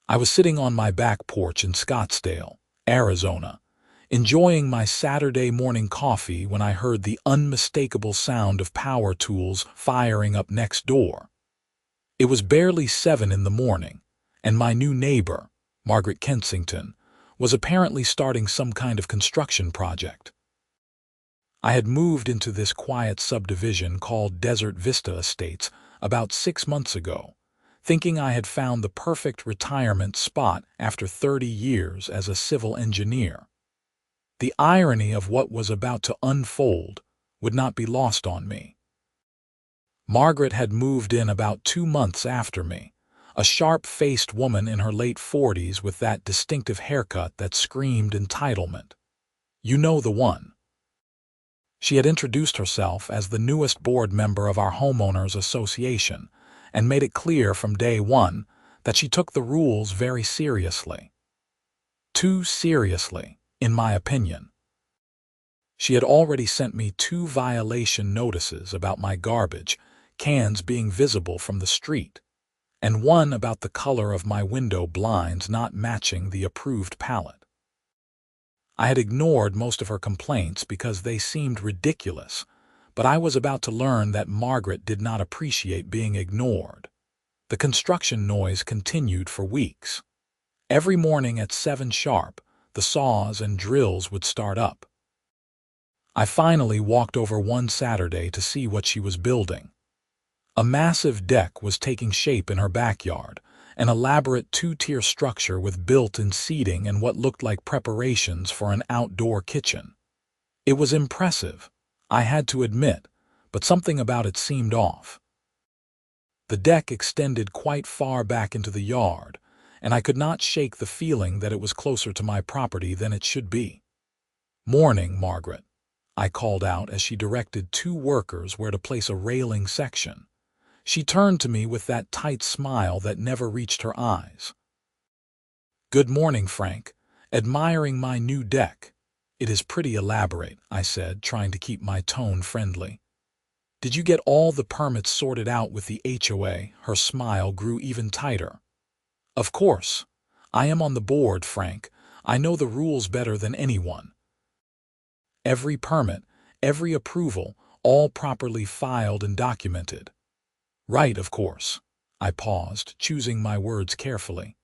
I was sitting on my back porch in Scottsdale, Arizona, enjoying my Saturday morning coffee when I heard the unmistakable sound of power tools firing up next door. It was barely 7 in the morning, and my new neighbor, Margaret Kensington, was apparently starting some kind of construction project. I had moved into this quiet subdivision called Desert Vista Estates about 6 months ago, thinking I had found the perfect retirement spot after 30 years as a civil engineer. The irony of what was about to unfold would not be lost on me. Margaret had moved in about 2 months after me, a sharp-faced woman in her late 40s with that distinctive haircut that screamed entitlement. You know the one. She had introduced herself as the newest board member of our homeowners association and made it clear from day one that she took the rules very seriously. Too seriously, in my opinion. She had already sent me 2 violation notices about my garbage cans being visible from the street, and one about the color of my window blinds not matching the approved palette. I had ignored most of her complaints because they seemed ridiculous, but I was about to learn that Margaret did not appreciate being ignored. The construction noise continued for weeks. Every morning at 7 sharp, the saws and drills would start up. I finally walked over one Saturday to see what she was building. A massive deck was taking shape in her backyard, an elaborate 2-tier structure with built-in seating and what looked like preparations for an outdoor kitchen. It was impressive, I had to admit, but something about it seemed off. The deck extended quite far back into the yard, and I could not shake the feeling that it was closer to my property than it should be. "Morning, Margaret," I called out as she directed 2 workers where to place a railing section. She turned to me with that tight smile that never reached her eyes. "Good morning, Frank. Admiring my new deck. It is pretty elaborate," I said, trying to keep my tone friendly. "Did you get all the permits sorted out with the HOA?" Her smile grew even tighter. "Of course. I am on the board, Frank. I know the rules better than anyone. Every permit, every approval, all properly filed and documented." "Right, of course." I paused, choosing my words carefully.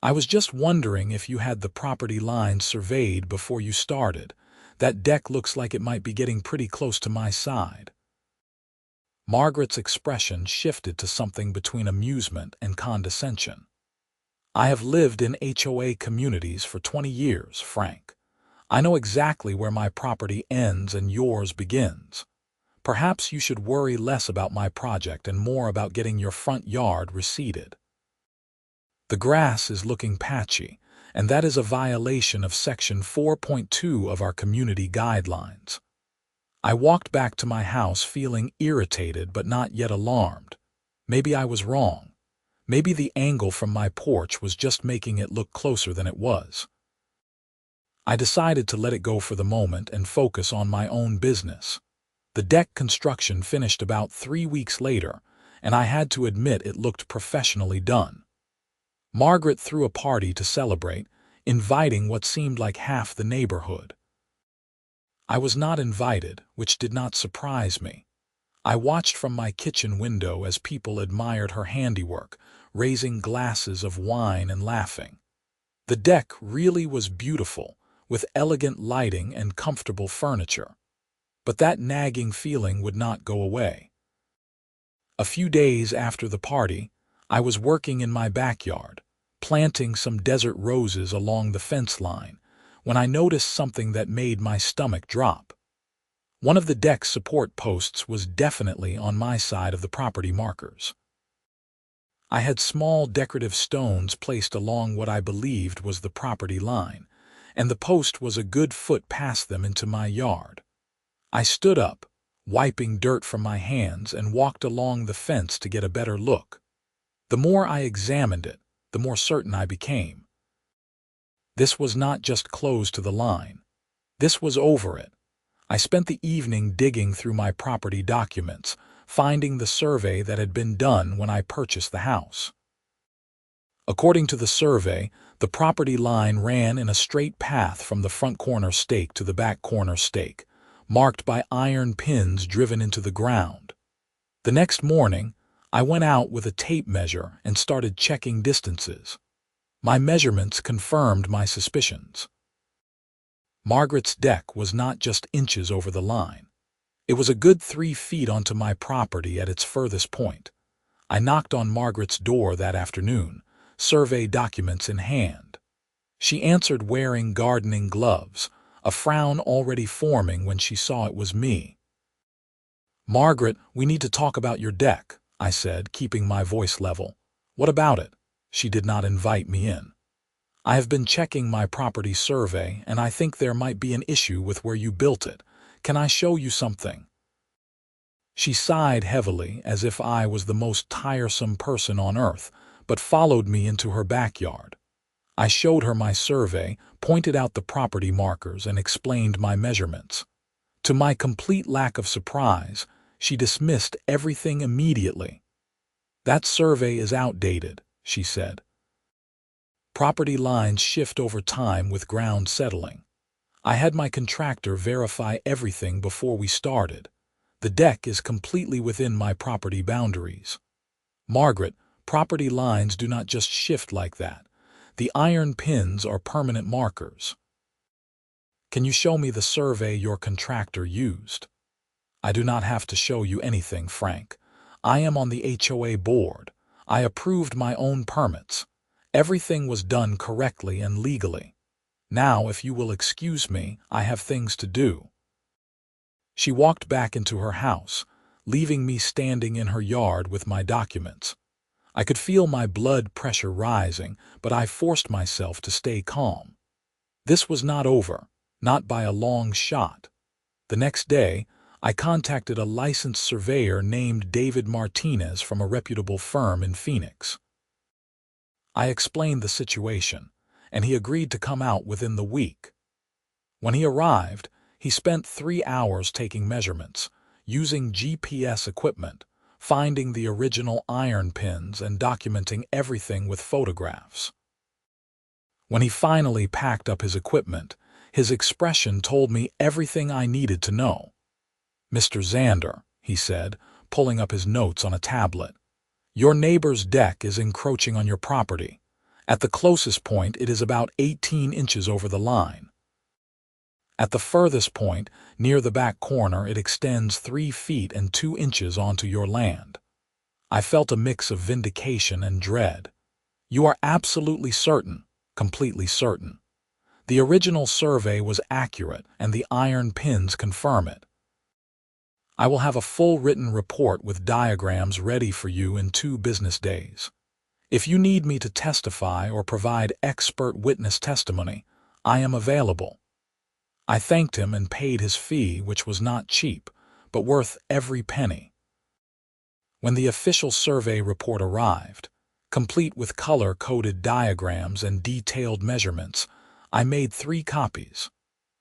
"I was just wondering if you had the property lines surveyed before you started. That deck looks like it might be getting pretty close to my side." Margaret's expression shifted to something between amusement and condescension. "I have lived in HOA communities for 20 years, Frank. I know exactly where my property ends and yours begins. Perhaps you should worry less about my project and more about getting your front yard reseeded. The grass is looking patchy, and that is a violation of Section 4.2 of our community guidelines." I walked back to my house feeling irritated but not yet alarmed. Maybe I was wrong. Maybe the angle from my porch was just making it look closer than it was. I decided to let it go for the moment and focus on my own business. The deck construction finished about 3 weeks later, and I had to admit it looked professionally done. Margaret threw a party to celebrate, inviting what seemed like half the neighborhood. I was not invited, which did not surprise me. I watched from my kitchen window as people admired her handiwork, raising glasses of wine and laughing. The deck really was beautiful, with elegant lighting and comfortable furniture. But that nagging feeling would not go away. A few days after the party, I was working in my backyard, planting some desert roses along the fence line, when I noticed something that made my stomach drop. One of the deck support posts was definitely on my side of the property markers. I had small decorative stones placed along what I believed was the property line, and the post was a good foot past them into my yard. I stood up, wiping dirt from my hands, and walked along the fence to get a better look. The more I examined it, the more certain I became. This was not just close to the line. This was over it. I spent the evening digging through my property documents, finding the survey that had been done when I purchased the house. According to the survey, the property line ran in a straight path from the front corner stake to the back corner stake, marked by iron pins driven into the ground. The next morning, I went out with a tape measure and started checking distances. My measurements confirmed my suspicions. Margaret's deck was not just inches over the line. It was a good 3 feet onto my property at its furthest point. I knocked on Margaret's door that afternoon, survey documents in hand. She answered wearing gardening gloves, a frown already forming when she saw it was me. "Margaret, we need to talk about your deck," I said, keeping my voice level. "What about it?" She did not invite me in. "I have been checking my property survey, and I think there might be an issue with where you built it. Can I show you something?" She sighed heavily, as if I was the most tiresome person on earth, but followed me into her backyard. I showed her my survey, pointed out the property markers, and explained my measurements. To my complete lack of surprise, she dismissed everything immediately. "That survey is outdated," she said. "Property lines shift over time with ground settling. I had my contractor verify everything before we started. The deck is completely within my property boundaries." "Margaret, property lines do not just shift like that. The iron pins are permanent markers." "Can you show me the survey your contractor used?" "I do not have to show you anything, Frank. I am on the HOA board. I approved my own permits. Everything was done correctly and legally. Now, if you will excuse me, I have things to do." She walked back into her house, leaving me standing in her yard with my documents. I could feel my blood pressure rising, but I forced myself to stay calm. This was not over, not by a long shot. The next day, I contacted a licensed surveyor named David Martinez from a reputable firm in Phoenix. I explained the situation, and he agreed to come out within the week. When he arrived, he spent 3 hours taking measurements, using GPS equipment, finding the original iron pins, and documenting everything with photographs. When he finally packed up his equipment, his expression told me everything I needed to know. "Mr. Zander," he said, pulling up his notes on a tablet, "your neighbor's deck is encroaching on your property. At the closest point, it is about 18 inches over the line. At the furthest point, near the back corner, it extends 3 feet and 2 inches onto your land." I felt a mix of vindication and dread. "You are absolutely certain?" "Completely certain. The original survey was accurate, and the iron pins confirm it. I will have a full written report with diagrams ready for you in 2 business days. If you need me to testify or provide expert witness testimony, I am available." I thanked him and paid his fee, which was not cheap, but worth every penny. When the official survey report arrived, complete with color-coded diagrams and detailed measurements, I made 3 copies.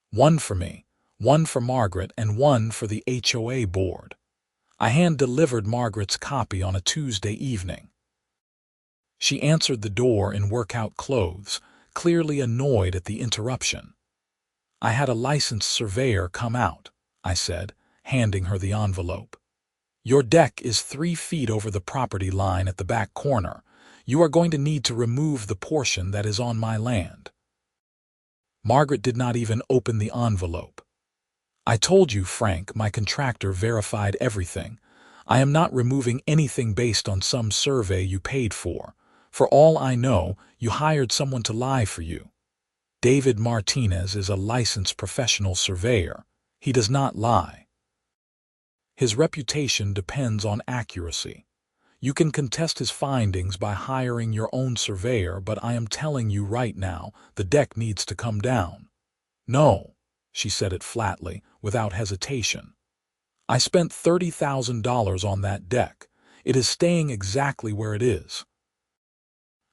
One for me, one for Margaret, and one for the HOA board. I hand-delivered Margaret's copy on a Tuesday evening. She answered the door in workout clothes, clearly annoyed at the interruption. "I had a licensed surveyor come out," I said, handing her the envelope. "Your deck is 3 feet over the property line at the back corner. You are going to need to remove the portion that is on my land." Margaret did not even open the envelope. "I told you, Frank, my contractor verified everything. I am not removing anything based on some survey you paid for. For all I know, you hired someone to lie for you. David Martinez is a licensed professional surveyor. He does not lie. His reputation depends on accuracy. You can contest his findings by hiring your own surveyor, but I am telling you right now, the deck needs to come down." "No," she said it flatly, without hesitation. "I spent $30,000 on that deck. It is staying exactly where it is.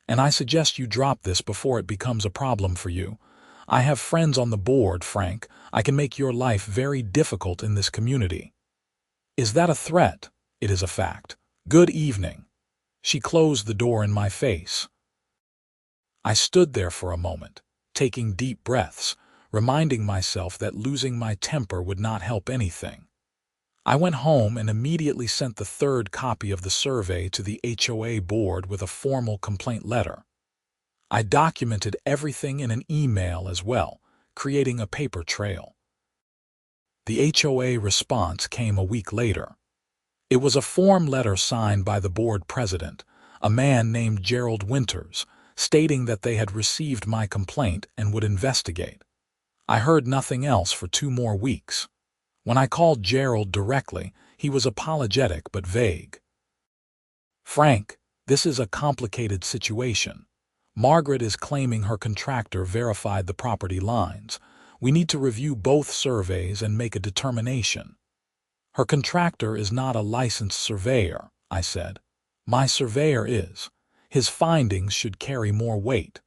And I suggest you drop this before it becomes a problem for you. I have friends on the board, Frank. I can make your life very difficult in this community." "Is that a threat?" "It is a fact. Good evening." She closed the door in my face. I stood there for a moment, taking deep breaths, reminding myself that losing my temper would not help anything. I went home and immediately sent the third copy of the survey to the HOA board with a formal complaint letter. I documented everything in an email as well, creating a paper trail. The HOA response came a week later. It was a form letter signed by the board president, a man named Gerald Winters, stating that they had received my complaint and would investigate. I heard nothing else for 2 more weeks. When I called Gerald directly, he was apologetic but vague. "Frank, this is a complicated situation. Margaret is claiming her contractor verified the property lines. We need to review both surveys and make a determination." "Her contractor is not a licensed surveyor," I said. "My surveyor is. His findings should carry more weight."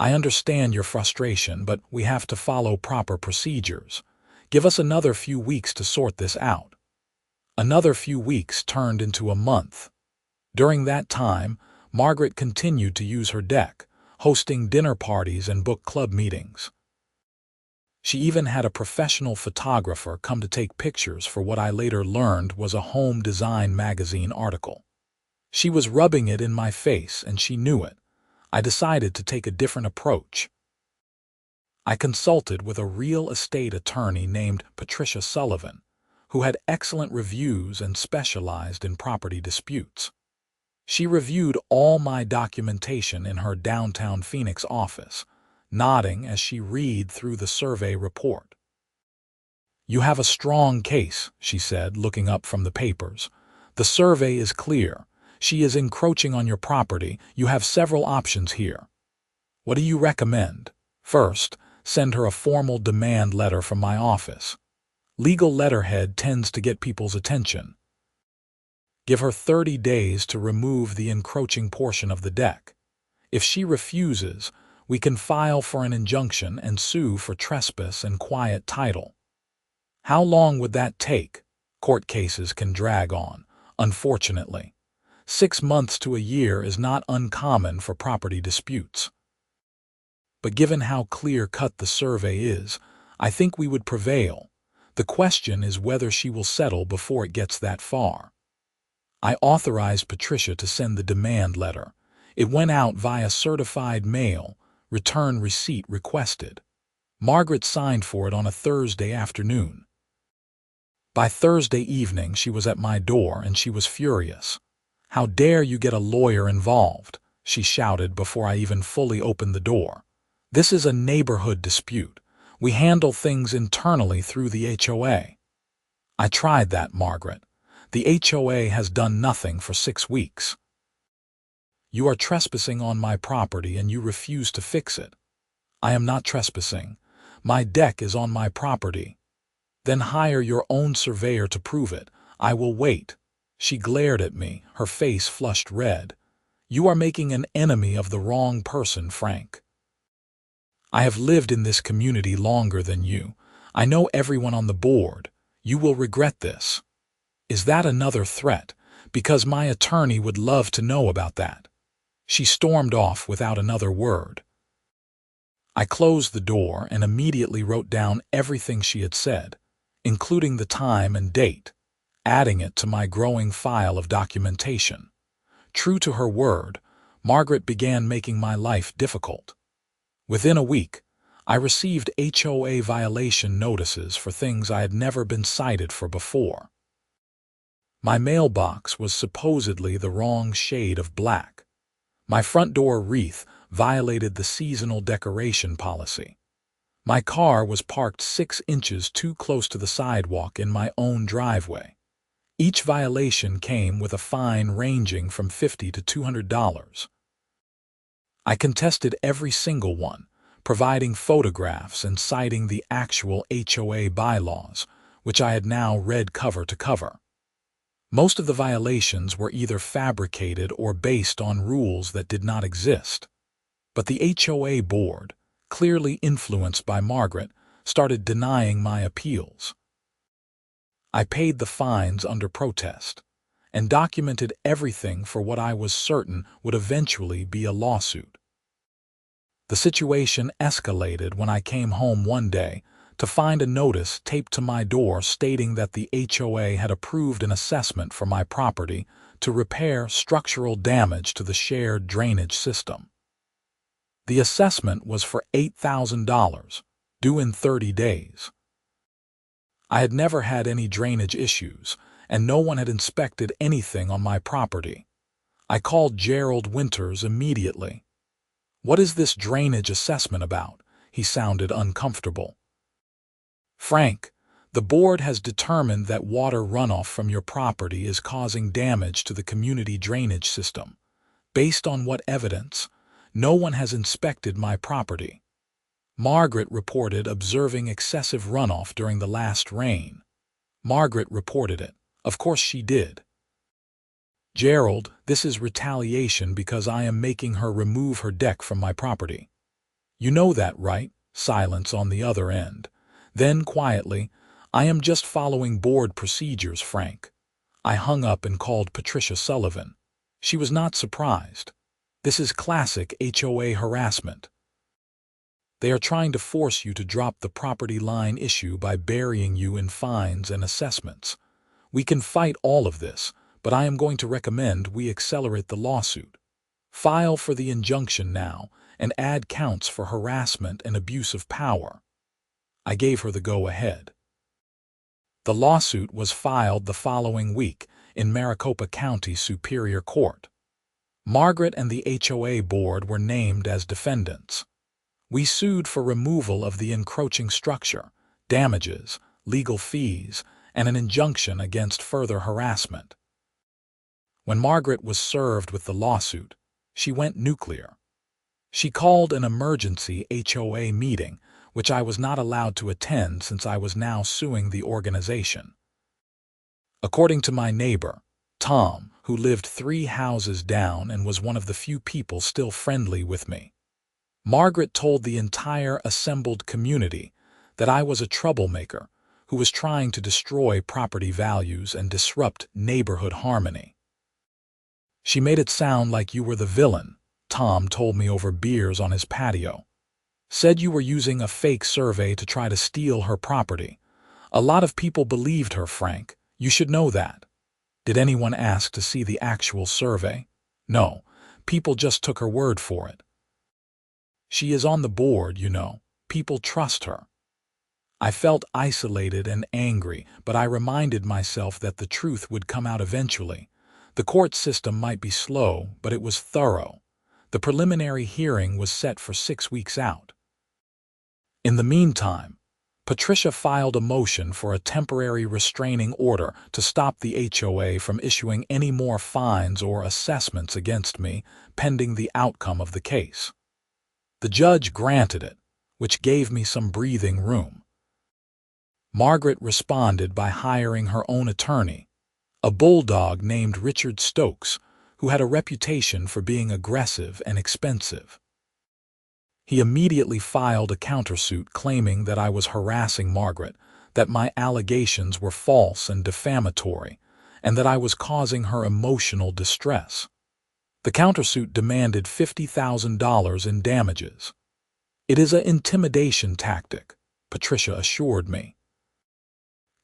"I understand your frustration, but we have to follow proper procedures. Give us another few weeks to sort this out." Another few weeks turned into a month. During that time, Margaret continued to use her deck, hosting dinner parties and book club meetings. She even had a professional photographer come to take pictures for what I later learned was a home design magazine article. She was rubbing it in my face, and she knew it. I decided to take a different approach. I consulted with a real estate attorney named Patricia Sullivan, who had excellent reviews and specialized in property disputes. She reviewed all my documentation in her downtown Phoenix office, nodding as she read through the survey report. "You have a strong case," she said, looking up from the papers. "The survey is clear. She is encroaching on your property. You have several options here. What do you recommend? First, send her a formal demand letter from my office. Legal letterhead tends to get people's attention. Give her 30 days to remove the encroaching portion of the deck. If she refuses, we can file for an injunction and sue for trespass and quiet title." How long would that take? Court cases can drag on, unfortunately. 6 months to a year is not uncommon for property disputes. But given how clear-cut the survey is, I think we would prevail. The question is whether she will settle before it gets that far. I authorized Patricia to send the demand letter. It went out via certified mail, return receipt requested. Margaret signed for it on a Thursday afternoon. By Thursday evening, she was at my door and she was furious. "How dare you get a lawyer involved?" she shouted before I even fully opened the door. "This is a neighborhood dispute. We handle things internally through the HOA." "I tried that, Margaret. The HOA has done nothing for 6 weeks. You are trespassing on my property and you refuse to fix it." "I am not trespassing. My deck is on my property." "Then hire your own surveyor to prove it. I will wait." She glared at me, her face flushed red. "You are making an enemy of the wrong person, Frank. I have lived in this community longer than you. I know everyone on the board. You will regret this." "Is that another threat? Because my attorney would love to know about that." She stormed off without another word. I closed the door and immediately wrote down everything she had said, including the time and date, adding it to my growing file of documentation. True to her word, Margaret began making my life difficult. Within a week, I received HOA violation notices for things I had never been cited for before. My mailbox was supposedly the wrong shade of black. My front door wreath violated the seasonal decoration policy. My car was parked 6 inches too close to the sidewalk in my own driveway. Each violation came with a fine ranging from $50 to $200. I contested every single one, providing photographs and citing the actual HOA bylaws, which I had now read cover to cover. Most of the violations were either fabricated or based on rules that did not exist. But the HOA board, clearly influenced by Margaret, started denying my appeals. I paid the fines under protest and documented everything for what I was certain would eventually be a lawsuit. The situation escalated when I came home one day to find a notice taped to my door stating that the HOA had approved an assessment for my property to repair structural damage to the shared drainage system. The assessment was for $8,000, due in 30 days. I had never had any drainage issues, and no one had inspected anything on my property. I called Gerald Winters immediately. "What is this drainage assessment about?" He sounded uncomfortable. "Frank, the board has determined that water runoff from your property is causing damage to the community drainage system. Based on what evidence? No one has inspected my property. Margaret reported observing excessive runoff during the last rain." Margaret reported it. Of course she did. "Gerald, this is retaliation because I am making her remove her deck from my property." "You know that, right?" Silence on the other end. Then, quietly, "I am just following board procedures, Frank." I hung up and called Patricia Sullivan. She was not surprised. "This is classic HOA harassment. They are trying to force you to drop the property line issue by burying you in fines and assessments. We can fight all of this, but I am going to recommend we accelerate the lawsuit. File for the injunction now and add counts for harassment and abuse of power." I gave her the go-ahead. The lawsuit was filed the following week in Maricopa County Superior Court. Margaret and the HOA board were named as defendants. We sued for removal of the encroaching structure, damages, legal fees, and an injunction against further harassment. When Margaret was served with the lawsuit, she went nuclear. She called an emergency HOA meeting, which I was not allowed to attend since I was now suing the organization. According to my neighbor, Tom, who lived 3 houses down and was one of the few people still friendly with me, Margaret told the entire assembled community that I was a troublemaker who was trying to destroy property values and disrupt neighborhood harmony. "She made it sound like you were the villain," Tom told me over beers on his patio. "Said you were using a fake survey to try to steal her property. A lot of people believed her, Frank. You should know that." "Did anyone ask to see the actual survey?" "No, people just took her word for it." "She is on the board, you know. People trust her." I felt isolated and angry, but I reminded myself that the truth would come out eventually. The court system might be slow, but it was thorough. The preliminary hearing was set for 6 weeks out. In the meantime, Patricia filed a motion for a temporary restraining order to stop the HOA from issuing any more fines or assessments against me, pending the outcome of the case. The judge granted it, which gave me some breathing room. Margaret responded by hiring her own attorney, a bulldog named Richard Stokes, who had a reputation for being aggressive and expensive. He immediately filed a countersuit claiming that I was harassing Margaret, that my allegations were false and defamatory, and that I was causing her emotional distress. The countersuit demanded $50,000 in damages. "It is an intimidation tactic," Patricia assured me.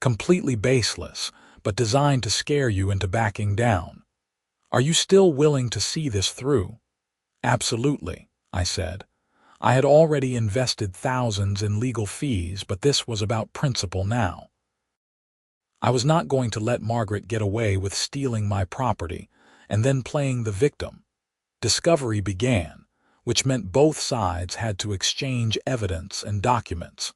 "Completely baseless, but designed to scare you into backing down. Are you still willing to see this through?" "Absolutely," I said. I had already invested thousands in legal fees, but this was about principle now. I was not going to let Margaret get away with stealing my property and then playing the victim. Discovery began, which meant both sides had to exchange evidence and documents.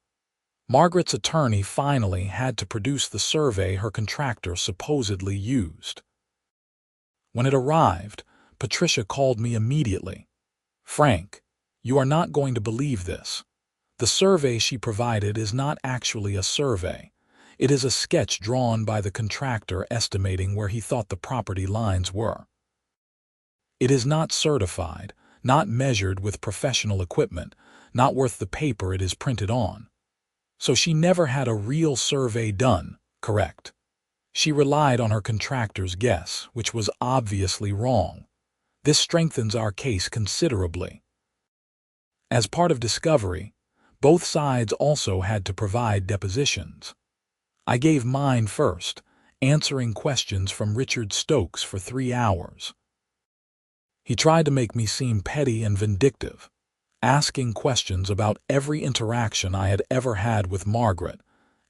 Margaret's attorney finally had to produce the survey her contractor supposedly used. When it arrived, Patricia called me immediately. "Frank, you are not going to believe this. The survey she provided is not actually a survey. It is a sketch drawn by the contractor estimating where he thought the property lines were. It is not certified, not measured with professional equipment, not worth the paper it is printed on. So she never had a real survey done, correct? She relied on her contractor's guess, which was obviously wrong. This strengthens our case considerably." As part of discovery, both sides also had to provide depositions. I gave mine first, answering questions from Richard Stokes for 3 hours. He tried to make me seem petty and vindictive, asking questions about every interaction I had ever had with Margaret,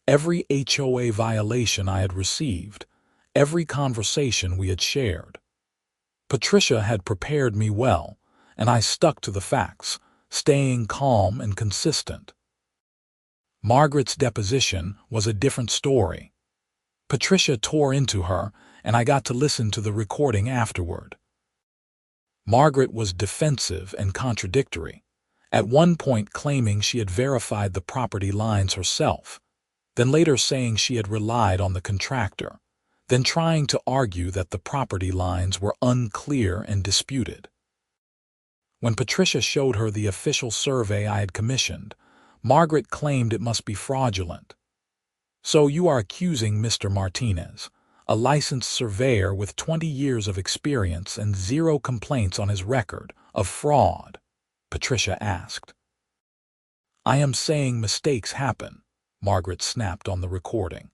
every HOA violation I had received, every conversation we had shared. Patricia had prepared me well, and I stuck to the facts, staying calm and consistent. Margaret's deposition was a different story. Patricia tore into her, and I got to listen to the recording afterward. Margaret was defensive and contradictory, at one point claiming she had verified the property lines herself, then later saying she had relied on the contractor, then trying to argue that the property lines were unclear and disputed. When Patricia showed her the official survey I had commissioned, Margaret claimed it must be fraudulent. "So you are accusing Mr. Martinez, a licensed surveyor with 20 years of experience and 0 complaints on his record, of fraud?" Patricia asked. "I am saying mistakes happen," Margaret snapped on the recording.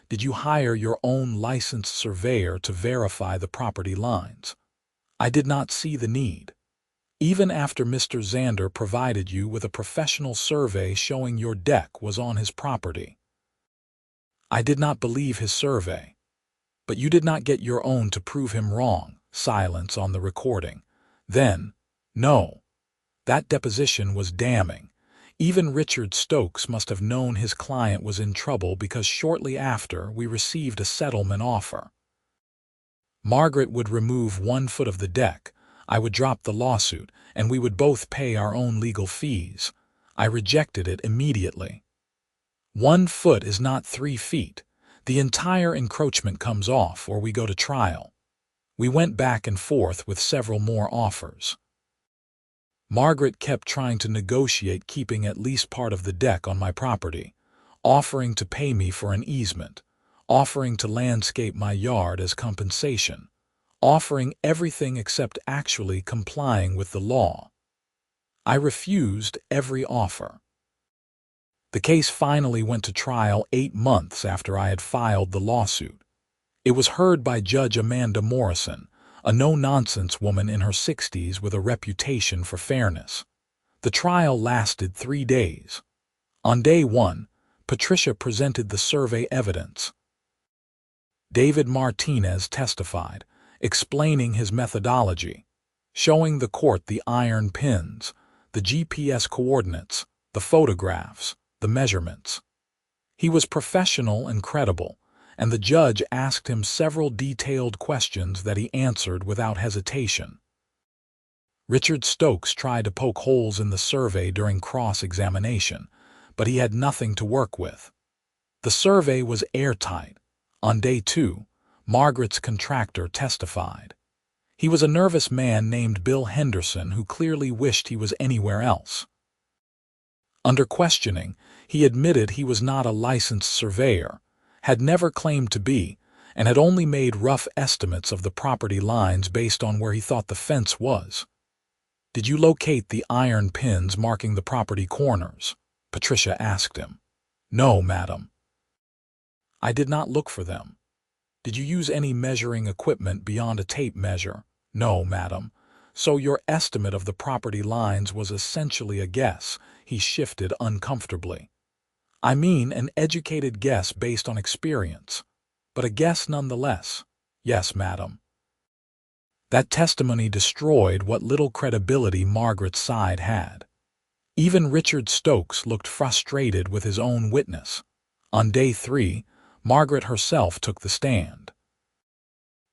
"Did you hire your own licensed surveyor to verify the property lines? I did not see the need. Even after Mr. Zander provided you with a professional survey showing your deck was on his property. I did not believe his survey. But you did not get your own to prove him wrong." Silence on the recording. Then, "No. That deposition was damning. Even Richard Stokes must have known his client was in trouble because shortly after we received a settlement offer. Margaret would remove 1 foot of the deck, I would drop the lawsuit, and we would both pay our own legal fees. I rejected it immediately. 1 foot is not 3 feet. The entire encroachment comes off or we go to trial." We went back and forth with several more offers. Margaret kept trying to negotiate keeping at least part of the deck on my property, offering to pay me for an easement, offering to landscape my yard as compensation, offering everything except actually complying with the law. I refused every offer. The case finally went to trial 8 months after I had filed the lawsuit. It was heard by Judge Amanda Morrison, a no-nonsense woman in her 60s with a reputation for fairness. The trial lasted 3 days. On day 1, Patricia presented the survey evidence. David Martinez testified, explaining his methodology, showing the court the iron pins, the GPS coordinates, the photographs, the measurements. He was professional and credible, and the judge asked him several detailed questions that he answered without hesitation. Richard Stokes tried to poke holes in the survey during cross-examination, but he had nothing to work with. The survey was airtight. On day 2, Margaret's contractor testified. He was a nervous man named Bill Henderson who clearly wished he was anywhere else. Under questioning, he admitted he was not a licensed surveyor, had never claimed to be, and had only made rough estimates of the property lines based on where he thought the fence was. "Did you locate the iron pins marking the property corners?" Patricia asked him. "No, madam." "I did not look for them." "Did you use any measuring equipment beyond a tape measure?" "No, madam." "So your estimate of the property lines was essentially a guess." He shifted uncomfortably. "I mean an educated guess based on experience, but a guess nonetheless." "Yes, madam." That testimony destroyed what little credibility Margaret's side had. Even Richard Stokes looked frustrated with his own witness. On day 3, Margaret herself took the stand.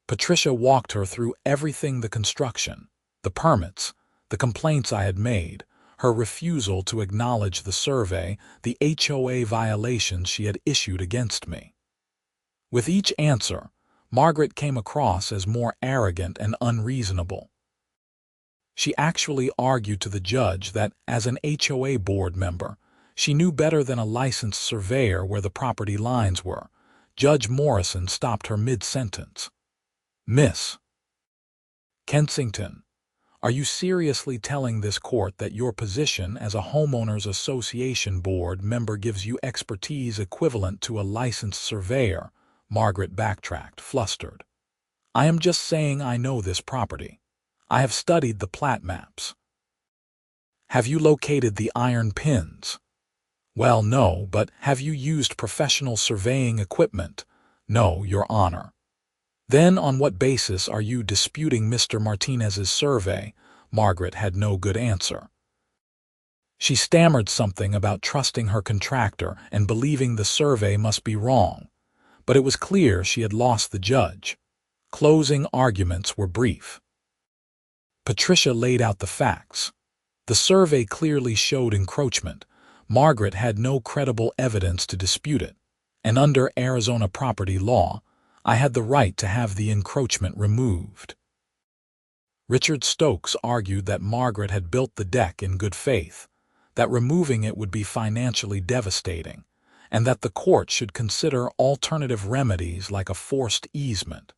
Patricia walked her through everything: the construction, the permits, the complaints I had made, her refusal to acknowledge the survey, the HOA violations she had issued against me. With each answer, Margaret came across as more arrogant and unreasonable. She actually argued to the judge that, as an HOA board member, she knew better than a licensed surveyor where the property lines were. Judge Morrison stopped her mid-sentence. "Miss Kensington, Are you seriously telling this court that your position as a homeowners association board member gives you expertise equivalent to a licensed surveyor? Margaret backtracked, flustered. I am just saying I know this property. I have studied the plat maps. Have you located the iron pins? Well, no, but have you used professional surveying equipment? No, Your Honor. Then on what basis are you disputing Mr. Martinez's survey? Margaret had no good answer. She stammered something about trusting her contractor and believing the survey must be wrong, but it was clear she had lost the judge. Closing arguments were brief. Patricia laid out the facts. The survey clearly showed encroachment. Margaret had no credible evidence to dispute it, and under Arizona property law, I had the right to have the encroachment removed. Richard Stokes argued that Margaret had built the deck in good faith, that removing it would be financially devastating, and that the court should consider alternative remedies like a forced easement.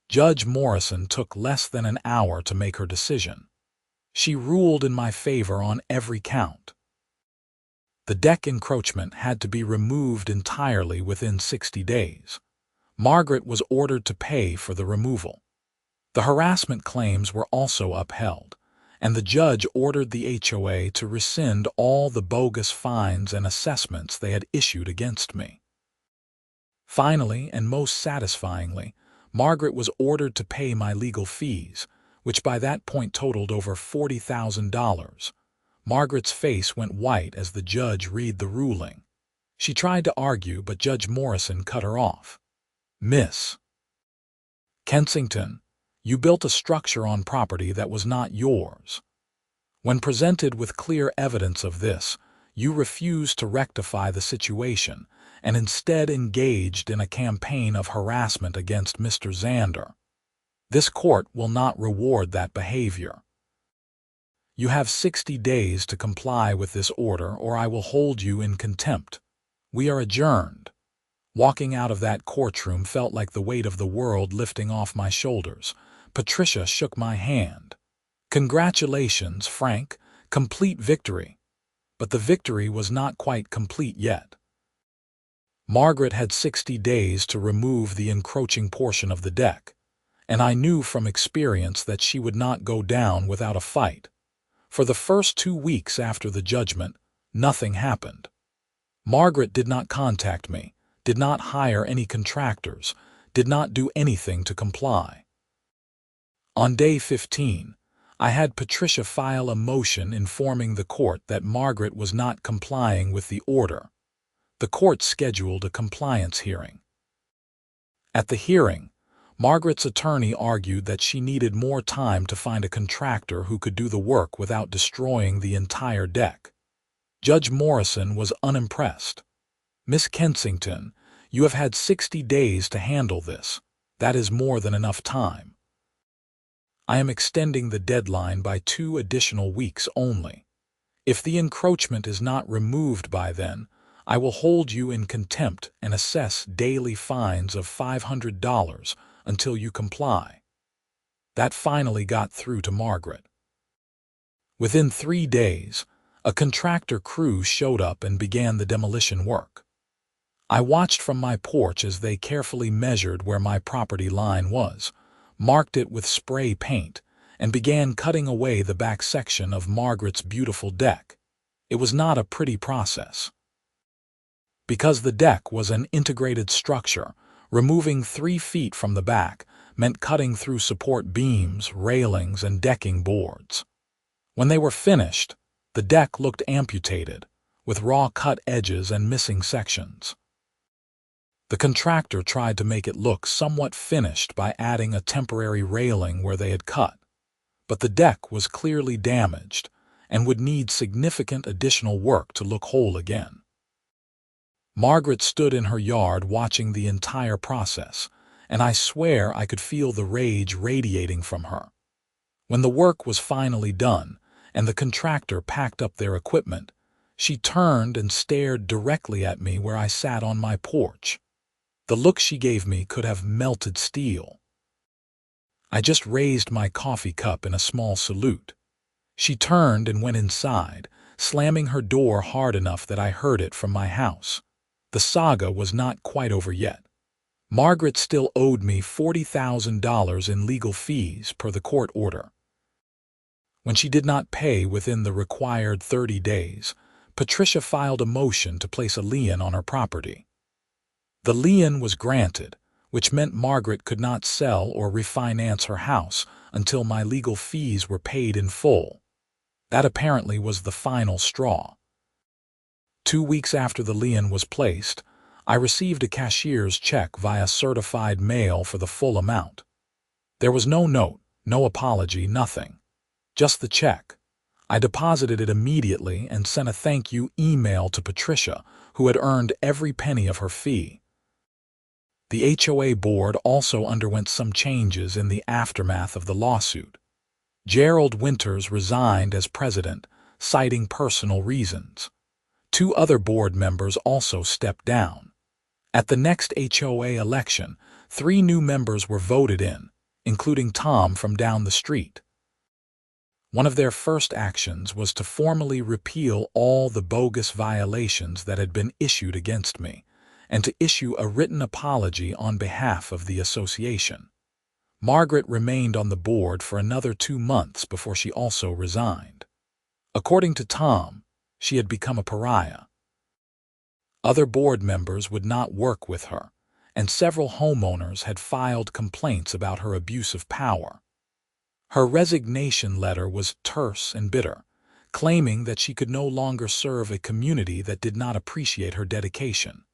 Judge Morrison took less than an hour to make her decision. She ruled in my favor on every count. The deck encroachment had to be removed entirely within 60 days. Margaret was ordered to pay for the removal. The harassment claims were also upheld, and the judge ordered the HOA to rescind all the bogus fines and assessments they had issued against me. Finally, and most satisfyingly, Margaret was ordered to pay my legal fees, which by that point totaled over $40,000. Margaret's face went white as the judge read the ruling. She tried to argue, but Judge Morrison cut her off. Miss Kensington, you built a structure on property that was not yours. When presented with clear evidence of this, you refused to rectify the situation and instead engaged in a campaign of harassment against Mr. Zander. This court will not reward that behavior. You have 60 days to comply with this order, or I will hold you in contempt. We are adjourned. Walking out of that courtroom felt like the weight of the world lifting off my shoulders. Patricia shook my hand. Congratulations, Frank. Complete victory. But the victory was not quite complete yet. Margaret had 60 days to remove the encroaching portion of the deck, and I knew from experience that she would not go down without a fight. For the first 2 weeks after the judgment, nothing happened. Margaret did not contact me, did not hire any contractors, did not do anything to comply. On day 15, I had Patricia file a motion informing the court that Margaret was not complying with the order. The court scheduled a compliance hearing. At the hearing, Margaret's attorney argued that she needed more time to find a contractor who could do the work without destroying the entire deck. Judge Morrison was unimpressed. Miss Kensington, you have had 60 days to handle this. That is more than enough time. I am extending the deadline by 2 additional weeks only. If the encroachment is not removed by then, I will hold you in contempt and assess daily fines of $500 until you comply. That finally got through to Margaret. Within 3 days, a contractor crew showed up and began the demolition work. I watched from my porch as they carefully measured where my property line was, marked it with spray paint, and began cutting away the back section of Margaret's beautiful deck. It was not a pretty process. Because the deck was an integrated structure, removing 3 feet from the back meant cutting through support beams, railings, and decking boards. When they were finished, the deck looked amputated, with raw cut edges and missing sections. The contractor tried to make it look somewhat finished by adding a temporary railing where they had cut, but the deck was clearly damaged and would need significant additional work to look whole again. Margaret stood in her yard watching the entire process, and I swear I could feel the rage radiating from her. When the work was finally done and the contractor packed up their equipment, she turned and stared directly at me where I sat on my porch. The look she gave me could have melted steel. I just raised my coffee cup in a small salute. She turned and went inside, slamming her door hard enough that I heard it from my house. The saga was not quite over yet. Margaret still owed me $40,000 in legal fees per the court order. When she did not pay within the required 30 days, Patricia filed a motion to place a lien on her property. The lien was granted, which meant Margaret could not sell or refinance her house until my legal fees were paid in full. That apparently was the final straw. 2 weeks after the lien was placed, I received a cashier's check via certified mail for the full amount. There was no note, no apology, nothing. Just the check. I deposited it immediately and sent a thank you email to Patricia, who had earned every penny of her fee. The HOA board also underwent some changes in the aftermath of the lawsuit. Gerald Winters resigned as president, citing personal reasons. 2 other board members also stepped down. At the next HOA election, 3 new members were voted in, including Tom from down the street. One of their first actions was to formally repeal all the bogus violations that had been issued against me, and to issue a written apology on behalf of the association. Margaret remained on the board for another 2 months before she also resigned. According to Tom, she had become a pariah. Other board members would not work with her, and several homeowners had filed complaints about her abuse of power. Her resignation letter was terse and bitter, claiming that she could no longer serve a community that did not appreciate her dedication.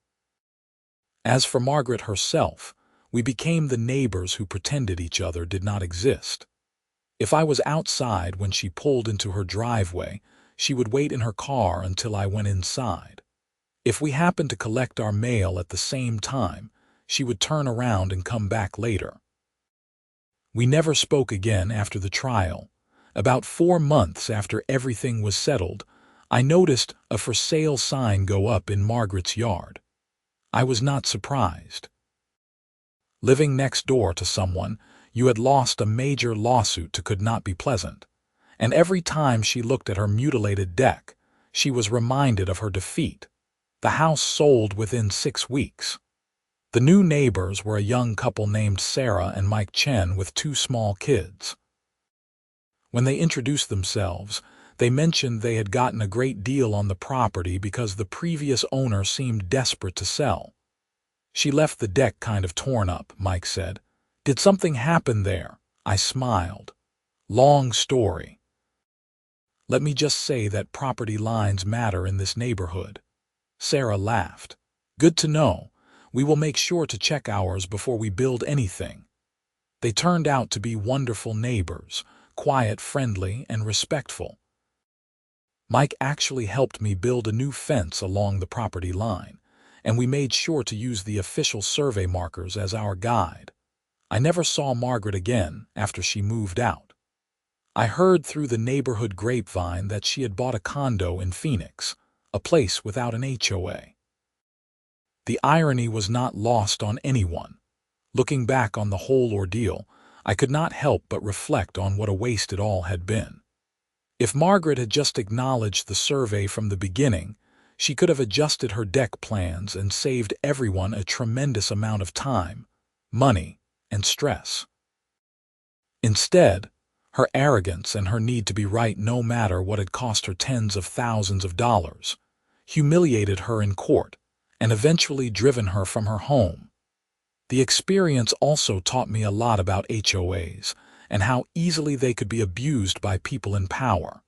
As for Margaret herself, we became the neighbors who pretended each other did not exist. If I was outside when she pulled into her driveway, she would wait in her car until I went inside. If we happened to collect our mail at the same time, she would turn around and come back later. We never spoke again after the trial. About 4 months after everything was settled, I noticed a for sale sign go up in Margaret's yard. I was not surprised. Living next door to someone, you had lost a major lawsuit to could not be pleasant, and every time she looked at her mutilated deck, she was reminded of her defeat. The house sold within 6 weeks. The new neighbors were a young couple named Sarah and Mike Chen with 2 small kids. When they introduced themselves, they mentioned they had gotten a great deal on the property because the previous owner seemed desperate to sell. She left the deck kind of torn up, Mike said. Did something happen there? I smiled. Long story. Let me just say that property lines matter in this neighborhood. Sarah laughed. Good to know. We will make sure to check ours before we build anything. They turned out to be wonderful neighbors, quiet, friendly, and respectful. Mike actually helped me build a new fence along the property line, and we made sure to use the official survey markers as our guide. I never saw Margaret again after she moved out. I heard through the neighborhood grapevine that she had bought a condo in Phoenix, a place without an HOA. The irony was not lost on anyone. Looking back on the whole ordeal, I could not help but reflect on what a waste it all had been. If Margaret had just acknowledged the survey from the beginning, she could have adjusted her deck plans and saved everyone a tremendous amount of time, money, and stress. Instead, her arrogance and her need to be right no matter what had cost her tens of thousands of dollars, humiliated her in court, and eventually driven her from her home. The experience also taught me a lot about HOAs and how easily they could be abused by people in power.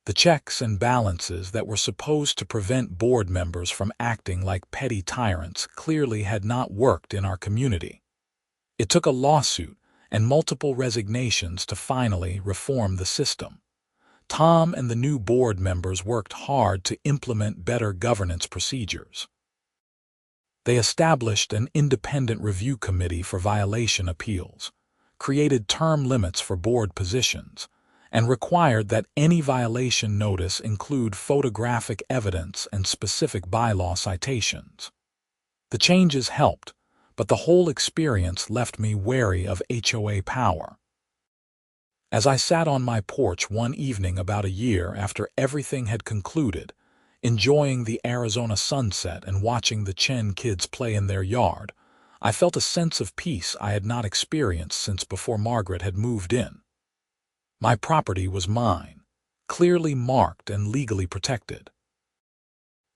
The checks and balances that were supposed to prevent board members from acting like petty tyrants clearly had not worked in our community. It took a lawsuit and multiple resignations to finally reform the system. Tom and the new board members worked hard to implement better governance procedures. They established an independent review committee for violation appeals, created term limits for board positions, and required that any violation notice include photographic evidence and specific bylaw citations. The changes helped, but the whole experience left me wary of HOA power. As I sat on my porch one evening about a year after everything had concluded, enjoying the Arizona sunset and watching the Chen kids play in their yard, I felt a sense of peace I had not experienced since before Margaret had moved in. My property was mine, clearly marked and legally protected.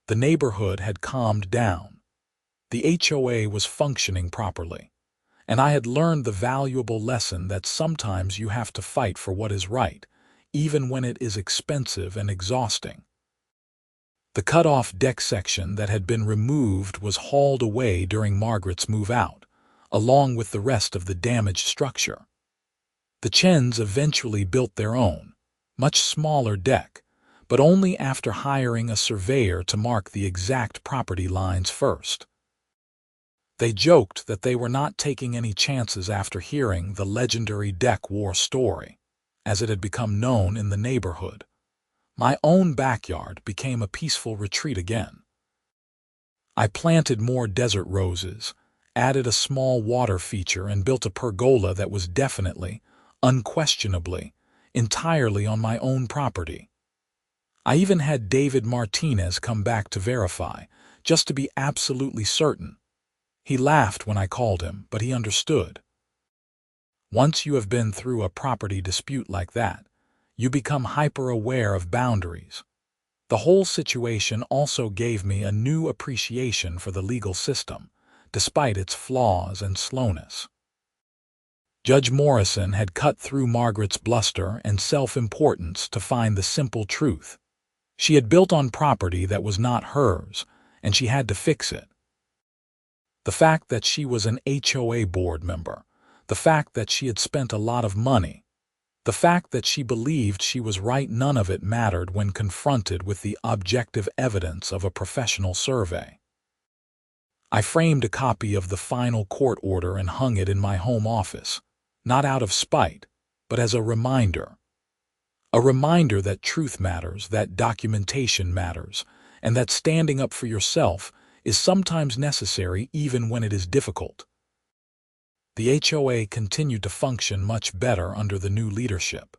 The neighborhood had calmed down. The HOA was functioning properly, and I had learned the valuable lesson that sometimes you have to fight for what is right, even when it is expensive and exhausting. The cut-off deck section that had been removed was hauled away during Margaret's move out, along with the rest of the damaged structure. The Chens eventually built their own, much smaller deck, but only after hiring a surveyor to mark the exact property lines first. They joked that they were not taking any chances after hearing the legendary deck war story, as it had become known in the neighborhood. My own backyard became a peaceful retreat again. I planted more desert roses, added a small water feature, and built a pergola that was definitely, unquestionably, entirely on my own property. I even had David Martinez come back to verify, just to be absolutely certain. He laughed when I called him, but he understood. Once you have been through a property dispute like that, you become hyper-aware of boundaries. The whole situation also gave me a new appreciation for the legal system, despite its flaws and slowness. Judge Morrison had cut through Margaret's bluster and self-importance to find the simple truth. She had built on property that was not hers, and she had to fix it. The fact that she was an HOA board member, the fact that she had spent a lot of money, the fact that she believed she was right, none of it mattered when confronted with the objective evidence of a professional survey. I framed a copy of the final court order and hung it in my home office, not out of spite, but as a reminder. A reminder that truth matters, that documentation matters, and that standing up for yourself is sometimes necessary even when it is difficult. The HOA continued to function much better under the new leadership.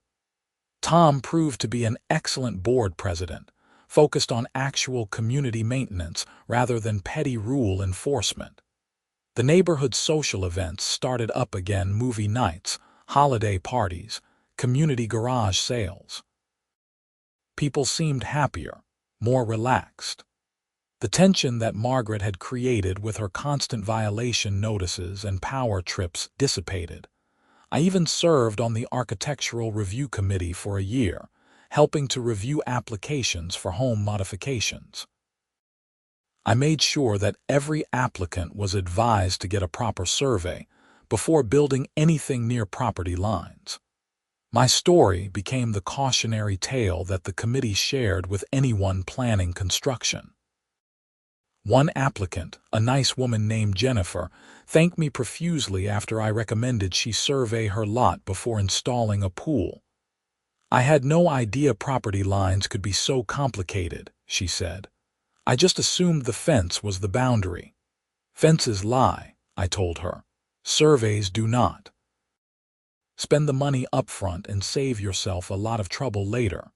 Tom proved to be an excellent board president, focused on actual community maintenance rather than petty rule enforcement. The neighborhood social events started up again: movie nights, holiday parties, community garage sales. People seemed happier, more relaxed. The tension that Margaret had created with her constant violation notices and power trips dissipated. I even served on the Architectural Review Committee for a year, helping to review applications for home modifications. I made sure that every applicant was advised to get a proper survey before building anything near property lines. My story became the cautionary tale that the committee shared with anyone planning construction. One applicant, a nice woman named Jennifer, thanked me profusely after I recommended she survey her lot before installing a pool. "I had no idea property lines could be so complicated," she said. "I just assumed the fence was the boundary." "Fences lie," I told her. "Surveys do not. Spend the money up front and save yourself a lot of trouble later."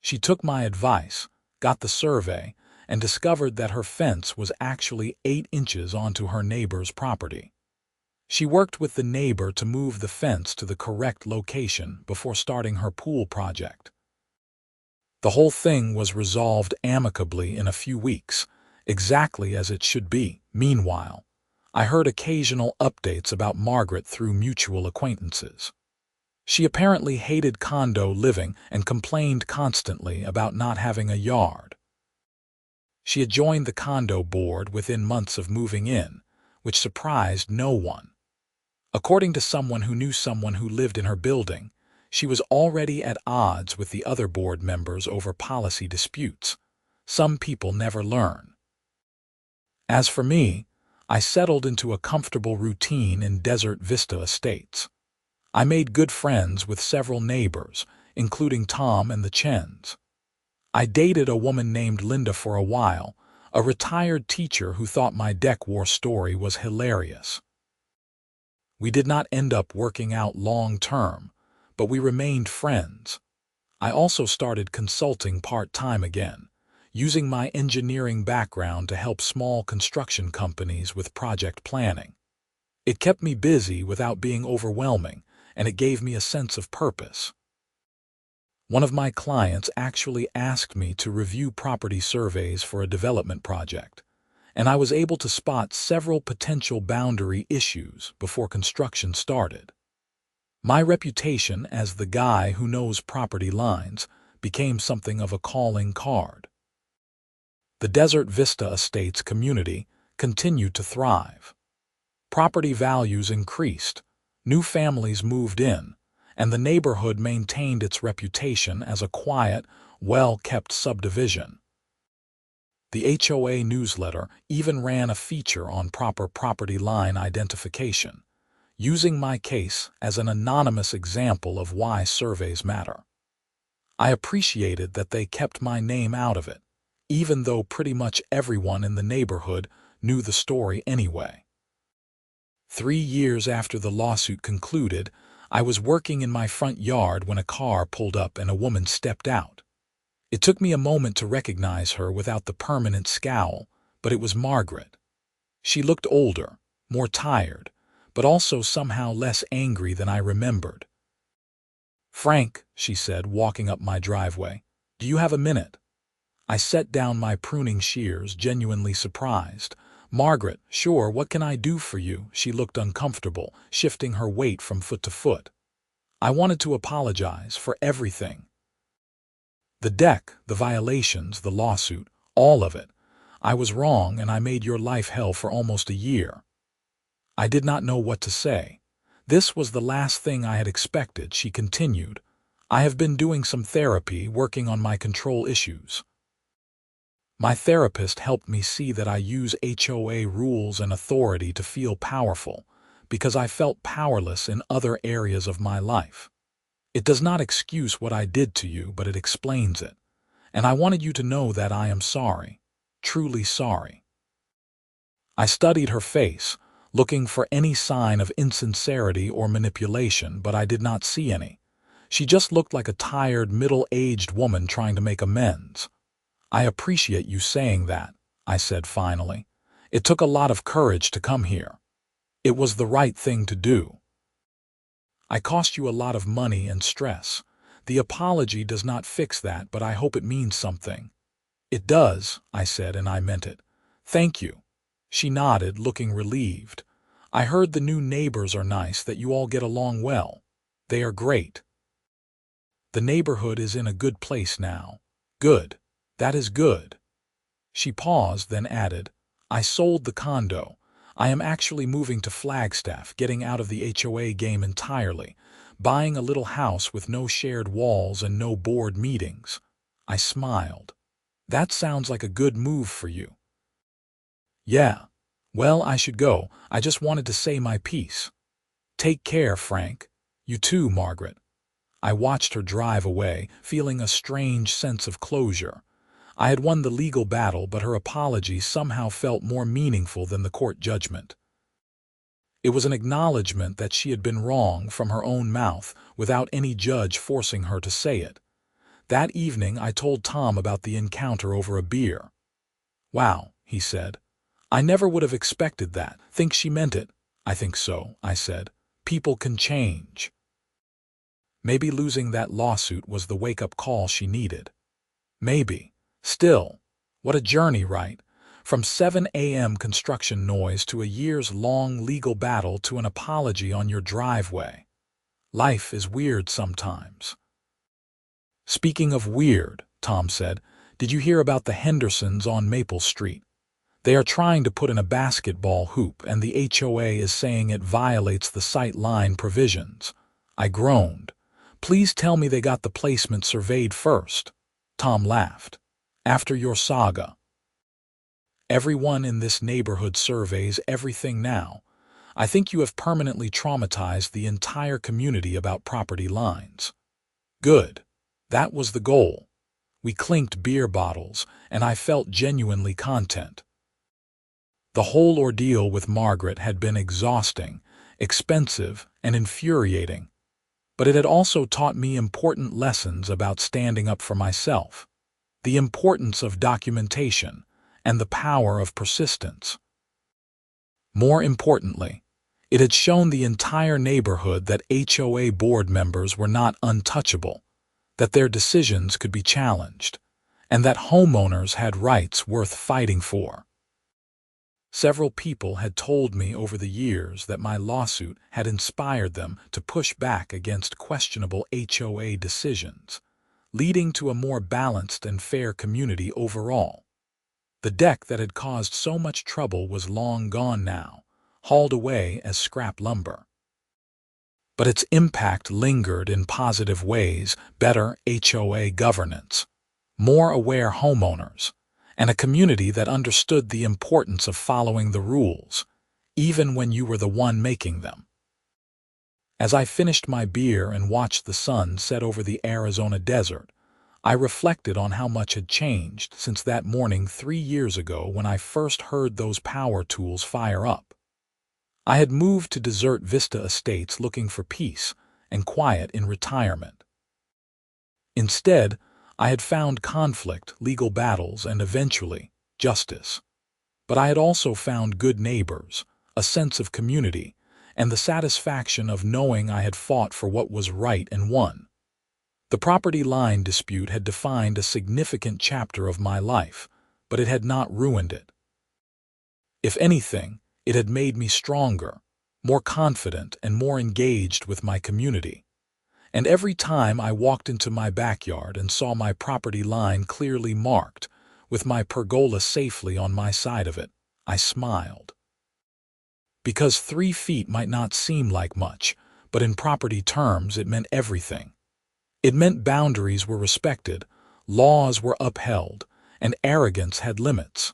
She took my advice, got the survey, and discovered that her fence was actually 8 inches onto her neighbor's property. She worked with the neighbor to move the fence to the correct location before starting her pool project. The whole thing was resolved amicably in a few weeks, exactly as it should be. Meanwhile, I heard occasional updates about Margaret through mutual acquaintances. She apparently hated condo living and complained constantly about not having a yard. She had joined the condo board within months of moving in, which surprised no one. According to someone who knew someone who lived in her building, she was already at odds with the other board members over policy disputes. Some people never learn. As for me, I settled into a comfortable routine in Desert Vista Estates. I made good friends with several neighbors, including Tom and the Chens. I dated a woman named Linda for a while, a retired teacher who thought my deck war story was hilarious. We did not end up working out long-term, but we remained friends. I also started consulting part-time again, using my engineering background to help small construction companies with project planning. It kept me busy without being overwhelming, and it gave me a sense of purpose. One of my clients actually asked me to review property surveys for a development project, and I was able to spot several potential boundary issues before construction started. My reputation as the guy who knows property lines became something of a calling card. The Desert Vista Estates community continued to thrive. Property values increased, new families moved in, and the neighborhood maintained its reputation as a quiet, well-kept subdivision. The HOA newsletter even ran a feature on proper property line identification, using my case as an anonymous example of why surveys matter. I appreciated that they kept my name out of it, even though pretty much everyone in the neighborhood knew the story anyway. 3 years after the lawsuit concluded, I was working in my front yard when a car pulled up and a woman stepped out. It took me a moment to recognize her without the permanent scowl, but it was Margaret. She looked older, more tired, but also somehow less angry than I remembered. "Frank," she said, walking up my driveway, "do you have a minute?" I set down my pruning shears, genuinely surprised. "Margaret, sure, what can I do for you?" She looked uncomfortable, shifting her weight from foot to foot. I wanted to apologize for everything. The deck, the violations, the lawsuit, all of it. I was wrong, and I made your life hell for almost a year. I did not know what to say. This was the last thing I had expected, she continued. I have been doing some therapy, working on my control issues. My therapist helped me see that I use HOA rules and authority to feel powerful, because I felt powerless in other areas of my life. It does not excuse what I did to you, but it explains it. And I wanted you to know that I am sorry, truly sorry. I studied her face, looking for any sign of insincerity or manipulation, but I did not see any. She just looked like a tired, middle-aged woman trying to make amends. "I appreciate you saying that," I said finally. "It took a lot of courage to come here. It was the right thing to do. I cost you a lot of money and stress. The apology does not fix that, but I hope it means something." "It does," I said, and I meant it. "Thank you." She nodded, looking relieved. "I heard the new neighbors are nice, that you all get along well. They are great. The neighborhood is in a good place now." "Good. That is good." She paused, then added, "I sold the condo. I am actually moving to Flagstaff, getting out of the HOA game entirely, buying a little house with no shared walls and no board meetings." I smiled. "That sounds like a good move for you." "Yeah. Well, I should go. I just wanted to say my piece." "Take care, Frank. You too, Margaret." I watched her drive away, feeling a strange sense of closure. I had won the legal battle, but her apology somehow felt more meaningful than the court judgment. It was an acknowledgement that she had been wrong from her own mouth, without any judge forcing her to say it. That evening I told Tom about the encounter over a beer. "Wow," he said. "I never would have expected that." "Think she meant it?" "I think so," I said. "People can change." Maybe losing that lawsuit was the wake-up call she needed. Maybe. Still, what a journey, right? From 7 a.m. construction noise to a years-long legal battle to an apology on your driveway. Life is weird sometimes. "Speaking of weird," Tom said, "did you hear about the Hendersons on Maple Street? They are trying to put in a basketball hoop, and the HOA is saying it violates the sight line provisions." I groaned. "Please tell me they got the placement surveyed first." Tom laughed. "After your saga. Everyone in this neighborhood surveys everything now. I think you have permanently traumatized the entire community about property lines." "Good. That was the goal. We clinked beer bottles, and I felt genuinely content. The whole ordeal with Margaret had been exhausting, expensive, and infuriating, but it had also taught me important lessons about standing up for myself, the importance of documentation, and the power of persistence. More importantly, it had shown the entire neighborhood that HOA board members were not untouchable, that their decisions could be challenged, and that homeowners had rights worth fighting for. Several people had told me over the years that my lawsuit had inspired them to push back against questionable HOA decisions, leading to a more balanced and fair community overall. The deck that had caused so much trouble was long gone now, hauled away as scrap lumber. But its impact lingered in positive ways: better HOA governance, more aware homeowners, and a community that understood the importance of following the rules, even when you were the one making them. As I finished my beer and watched the sun set over the Arizona desert, I reflected on how much had changed since that morning 3 years ago when I first heard those power tools fire up. I had moved to Desert Vista Estates looking for peace and quiet in retirement. Instead, I had found conflict, legal battles, and eventually, justice. But I had also found good neighbors, a sense of community, and the satisfaction of knowing I had fought for what was right and won. The property line dispute had defined a significant chapter of my life, but it had not ruined it. If anything, it had made me stronger, more confident, and more engaged with my community. And every time I walked into my backyard and saw my property line clearly marked, with my pergola safely on my side of it, I smiled. Because 3 feet might not seem like much, but in property terms it meant everything. It meant boundaries were respected, laws were upheld, and arrogance had limits.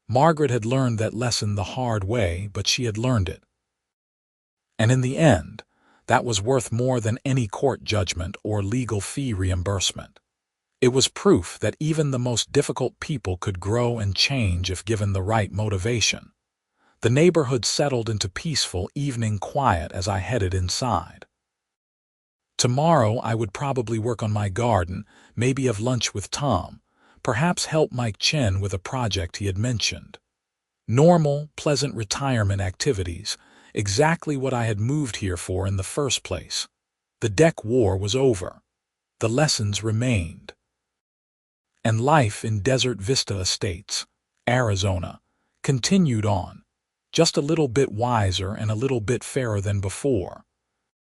Margaret had learned that lesson the hard way, but she had learned it. And in the end, that was worth more than any court judgment or legal fee reimbursement. It was proof that even the most difficult people could grow and change if given the right motivation. The neighborhood settled into peaceful evening quiet as I headed inside. Tomorrow I would probably work on my garden, maybe have lunch with Tom, perhaps help Mike Chen with a project he had mentioned. Normal, pleasant retirement activities, exactly what I had moved here for in the first place. The deck war was over. The lessons remained. And life in Desert Vista Estates, Arizona, continued on, just a little bit wiser and a little bit fairer than before.